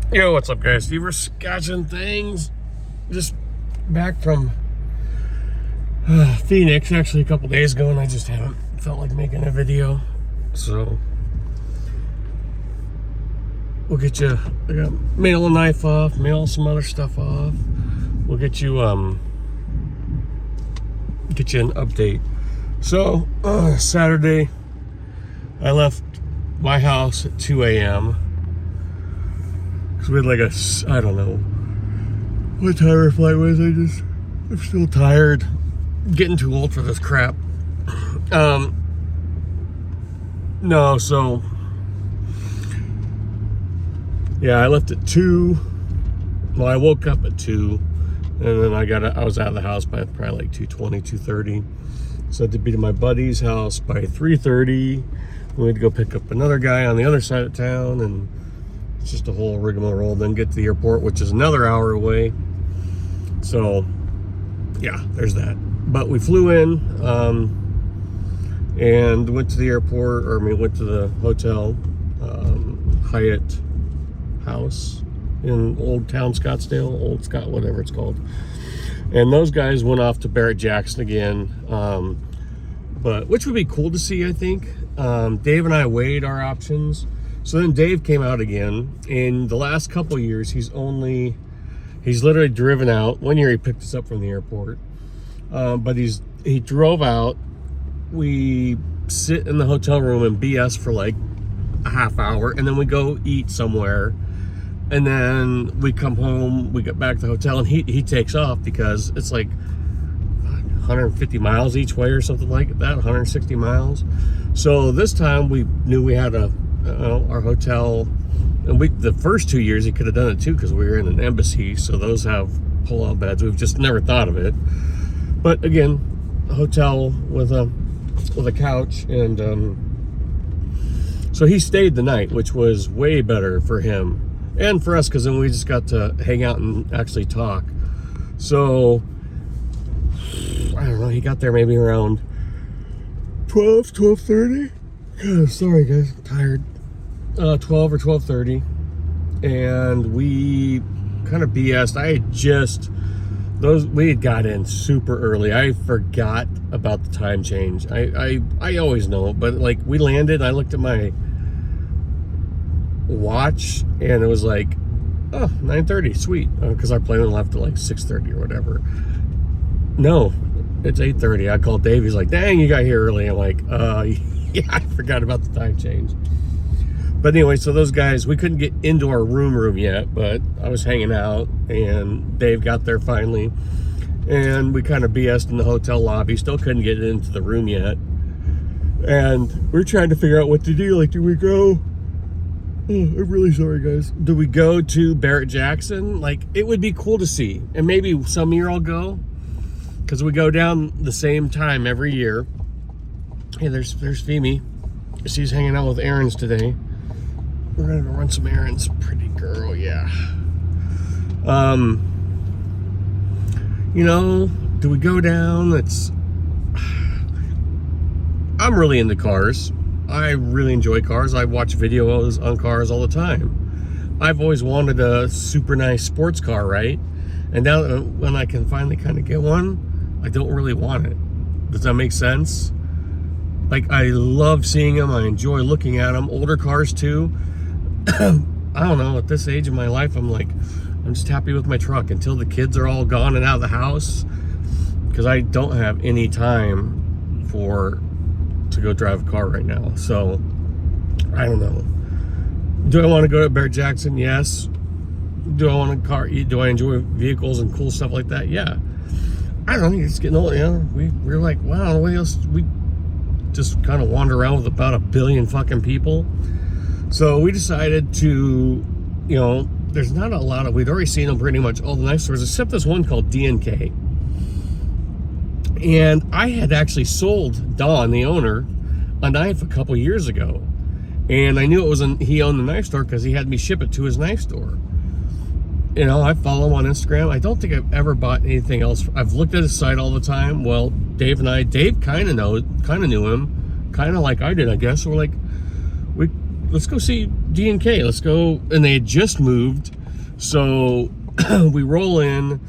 Yo, what's up, guys? Fever Scotching things. Just back from Phoenix actually a couple days ago, and I just haven't felt like making a video. So we'll get you. I got mail a knife off, mail some other stuff off. We'll get you an update. So Saturday, I left my house at 2 a.m. because we had like I don't know what time our flight was. I'm still tired. Getting too old for this crap. No, so yeah, I left at 2. Well, I woke up at 2, and then I was out of the house by probably like 2:20, 2:30. So I had to be to my buddy's house by 3:30. We had to go pick up another guy on the other side of town, and it's just a whole rigmarole. Then get to the airport, which is another hour away. So yeah, there's that. But we flew in and went to the airport, went to the hotel, Hyatt House in Old Town Scottsdale, Old Scott, whatever it's called. And those guys went off to Barrett-Jackson again, but which would be cool to see, I think. Dave and I weighed our options. So then Dave came out again. In the last couple years, he's literally driven out. One year he picked us up from the airport, but he drove out. We sit in the hotel room and BS for like a half hour, and then we go eat somewhere, and then we come home. We get back to the hotel, and he takes off because it's like 150 miles each way or something like that, 160 miles. So this time we knew we had our hotel, and the first 2 years he could have done it too because we were in an embassy, so those have pull-out beds. We've just never thought of it. But again, a hotel with a couch, and so he stayed the night, which was way better for him and for us because then we just got to hang out and actually talk. So I don't know, he got there maybe around 12:30. Sorry guys, I'm tired. 12 or 12:30, and we kind of BS'd. We had got in super early. I forgot about the time change. I always know, but like we landed, I looked at my watch and it was like, oh, 9:30, sweet, because our plane left at like 6:30 or whatever. No, it's 8:30. I called Dave. He's like, dang, you got here early. I'm like, yeah, I forgot about the time change. But anyway, so those guys, we couldn't get into our room yet, but I was hanging out, and Dave got there finally, and we kind of BS'd in the hotel lobby. Still couldn't get into the room yet, and we're trying to figure out what to do. Like, do we go? Oh, I'm really sorry, guys. Do we go to Barrett-Jackson? Like, it would be cool to see, and maybe some year I'll go, because we go down the same time every year. Hey, there's Femi. She's hanging out with Aaron's today. We're gonna go run some errands. Pretty girl, yeah. Do we go down? I'm really into cars. I really enjoy cars. I watch videos on cars all the time. I've always wanted a super nice sports car, right? And now when I can finally kind of get one, I don't really want it. Does that make sense? Like, I love seeing them. I enjoy looking at them. Older cars too. I don't know, at this age of my life, I'm just happy with my truck until the kids are all gone and out of the house, because I don't have any time to go drive a car right now. So I don't know. Do I want to go to Barrett-Jackson? Yes. Do I want a car? Do I enjoy vehicles and cool stuff like that? Yeah. I don't know, it's getting old. We're like, wow, what else? We just kind of wander around with about 1 billion fucking people. So we decided to, there's not a lot of, we'd already seen them pretty much all the knife stores, except this one called D&K. And I had actually sold Don, the owner, a knife a couple years ago. And I knew he owned the knife store because he had me ship it to his knife store. I follow him on Instagram. I don't think I've ever bought anything else. I've looked at his site all the time. Well, Dave kind of knew him, kind of like I did, I guess. So we're like, let's go see D&K. Let's go. And they had just moved. So we roll in,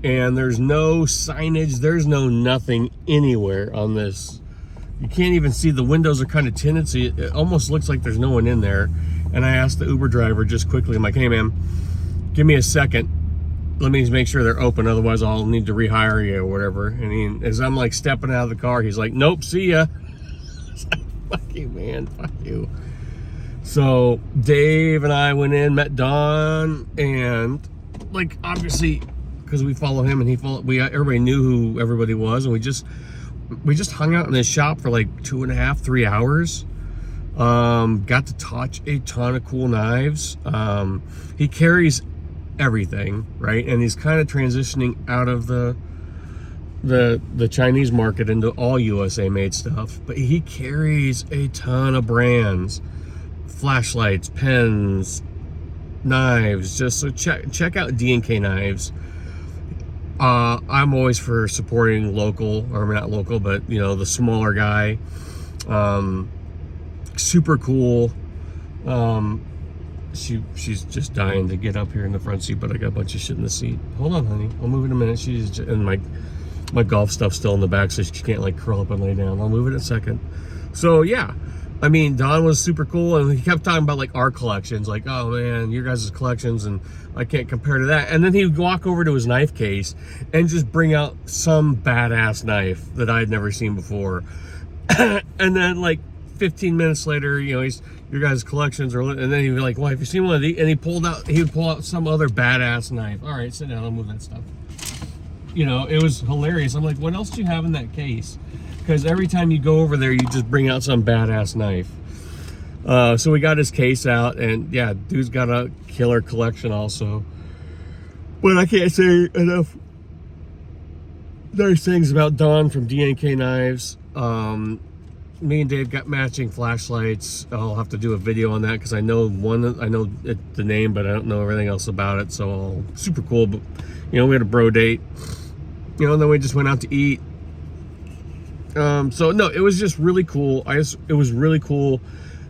and there's no signage. There's no nothing anywhere on this. You can't even see, the windows are kind of tinted, so it almost looks like there's no one in there. And I asked the Uber driver just quickly, I'm like, hey man, give me a second. Let me make sure they're open, otherwise I'll need to rehire you or whatever. And as I'm like stepping out of the car, he's like, nope, see ya. It's like, fuck you, man, fuck you. So Dave and I went in, met Don, and like obviously because we follow him and he followed, everybody knew who everybody was, and we just hung out in his shop for like 2.5, 3 hours. Got to touch a ton of cool knives. He carries everything, right? And he's kind of transitioning out of the Chinese market into all USA made stuff, but he carries a ton of brands, flashlights, pens, knives. Just so check out D&K Knives. I'm always for supporting local, or not local, but you know, the smaller guy. Super cool. She's just dying to get up here in the front seat, but I got a bunch of shit in the seat. Hold on, honey, I'll move in a minute. She's just, and my golf stuff's still in the back, so she can't like curl up and lay down. I'll move it in a second. So yeah, I mean, Don was super cool, and he kept talking about like our collections, like, oh man, your guys' collections, and I can't compare to that. And then he would walk over to his knife case and just bring out some badass knife that I had never seen before. And then like 15 minutes later, you know, he's, your guys' collections are, and then he'd be like, well, have you seen one of these? And he would pull out some other badass knife. All right, sit down, I'll move that stuff. You know, it was hilarious. I'm like, what else do you have in that case? Because every time you go over there, you just bring out some badass knife. So we got his case out, and yeah, dude's got a killer collection also. But I can't say enough nice things about Don from D&K Knives. Me and Dave got matching flashlights. I'll have to do a video on that because I know the name, but I don't know everything else about it. So super cool. But you know, we had a bro date. You know, and then we just went out to eat. So no, it was just really cool. It was really cool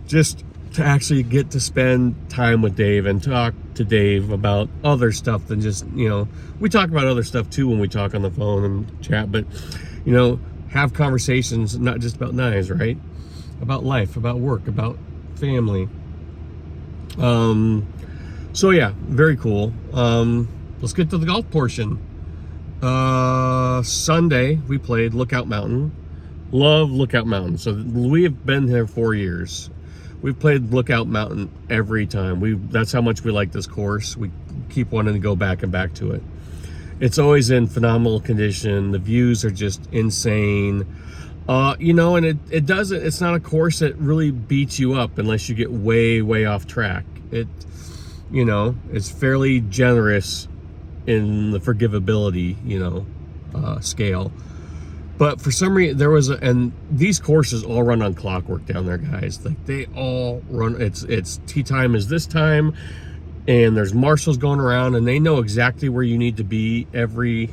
just to actually get to spend time with Dave and talk to Dave about other stuff than just, you know, we talk about other stuff too when we talk on the phone and chat, but you know, have conversations not just about knives, right? About life, about work, about family. So yeah, very cool. Let's get to the golf portion. Sunday we played Lookout Mountain. Love Lookout Mountain. So we have been here 4 years. We've played Lookout Mountain every time. That's how much we like this course. We keep wanting to go back and back to it. It's always in phenomenal condition. The views are just insane. You know, and it's not a course that really beats you up unless you get way, way off track. You know, it's fairly generous in the forgivability, you know, scale. But for some reason, and these courses all run on clockwork down there, guys. Like, they all run, it's tee time is this time, and there's marshals going around, and they know exactly where you need to be every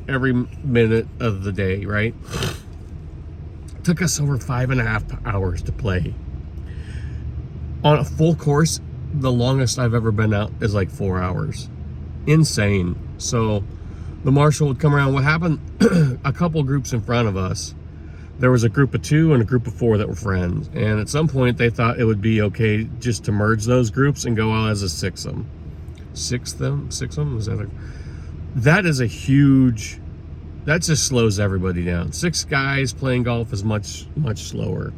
minute of the day, right? It took us over 5.5 hours to play. On a full course, the longest I've ever been out is like 4 hours. Insane. So the marshal would come around. What happened, a couple groups in front of us, there was a group of 2 and a group of 4 that were friends. And at some point they thought it would be okay just to merge those groups and go out as a sixth-em. Sixth-em? Is that is a huge, that just slows everybody down. 6 guys playing golf is much, much slower.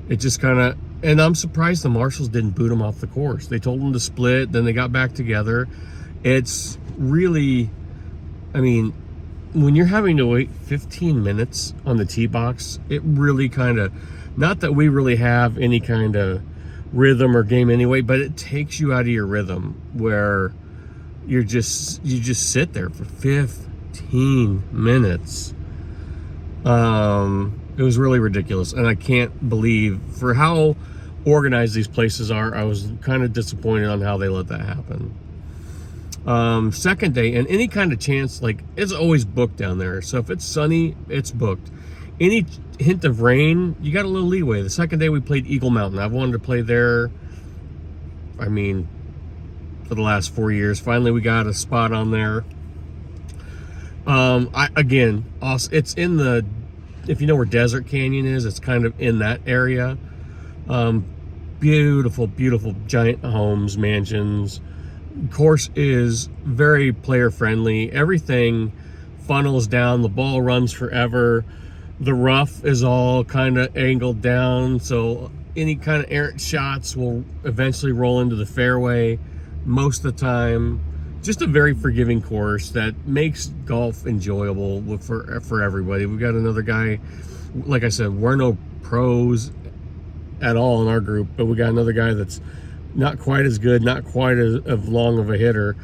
It just kind of, and I'm surprised the marshals didn't boot them off the course. They told them to split, then they got back together. It's really, I mean, when you're having to wait 15 minutes on the tee box, it really kind of, not that we really have any kind of rhythm or game anyway, but it takes you out of your rhythm where you just sit there for 15 minutes. It was really ridiculous, and I can't believe, for how organized these places are, I was kind of disappointed on how they let that happen. Second day, and any kind of chance, like, it's always booked down there. So if it's sunny, it's booked. any hint of rain, you got a little leeway. The second day we played Eagle Mountain. I've wanted to play there, I mean, for the last 4 years. Finally, we got a spot on there. Again, also, it's in the, if you know where Desert Canyon is, it's kind of in that area. Beautiful, beautiful giant homes, mansions. Course is very player friendly. Everything funnels down. The ball runs forever. The rough is all kind of angled down, so any kind of errant shots will eventually roll into the fairway most of the time. Just a very forgiving course that makes golf enjoyable for everybody. We've got another guy, like I said, we're no pros at all in our group, but we got another guy that's not quite as good, not quite as long of a hitter.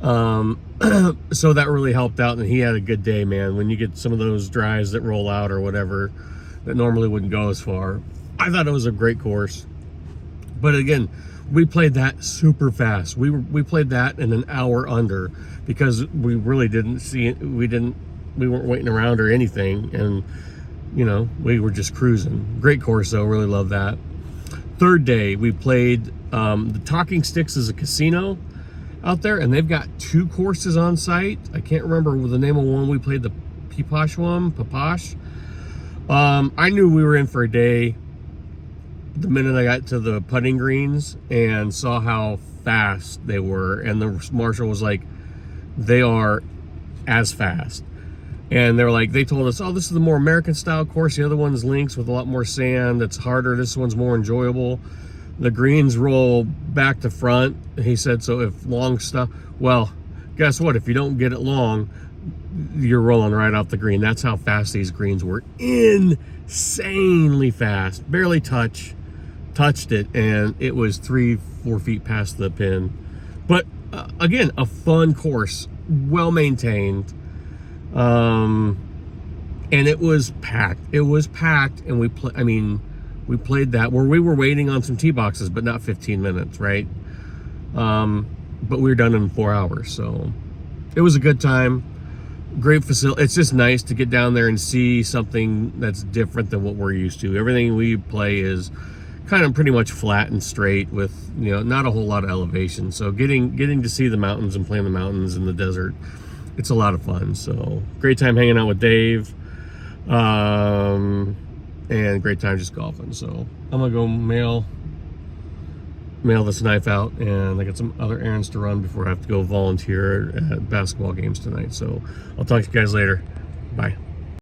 So that really helped out, and he had a good day, man. When you get some of those drives that roll out or whatever that normally wouldn't go as far, I thought it was a great course. But again, we played that super fast. We played that in an hour under, because we really didn't see it. We weren't waiting around or anything, and you know, we were just cruising. Great course though, really love that. Third day we played the Talking Sticks is a casino out there, and they've got 2 courses on site. I can't remember the name of one. We played the Peeposh one, Peeposh. I knew we were in for a day the minute I got to the putting greens and saw how fast they were, and the marshal was like, they are as fast. And they're like, they told us, oh, this is the more American style course. The other one's links with a lot more sand. It's harder. This one's more enjoyable. The greens roll back to front. He said, so if long stuff, well, guess what? If you don't get it long, you're rolling right off the green. That's how fast these greens were. Insanely fast. Barely touched it, and it was 3-4 feet past the pin. But again, a fun course, well maintained. And it was packed. It was packed, and we played that where we were waiting on some tee boxes, but not 15 minutes, right? But we were done in 4 hours, so it was a good time. Great facility. It's just nice to get down there and see something that's different than what we're used to. Everything we play is kind of pretty much flat and straight with, you know, not a whole lot of elevation. So getting to see the mountains and playing the mountains in the desert, it's a lot of fun. So great time hanging out with Dave, and great time just golfing. So I'm gonna go mail this knife out, and I got some other errands to run before I have to go volunteer at basketball games tonight. So I'll talk to you guys later. Bye.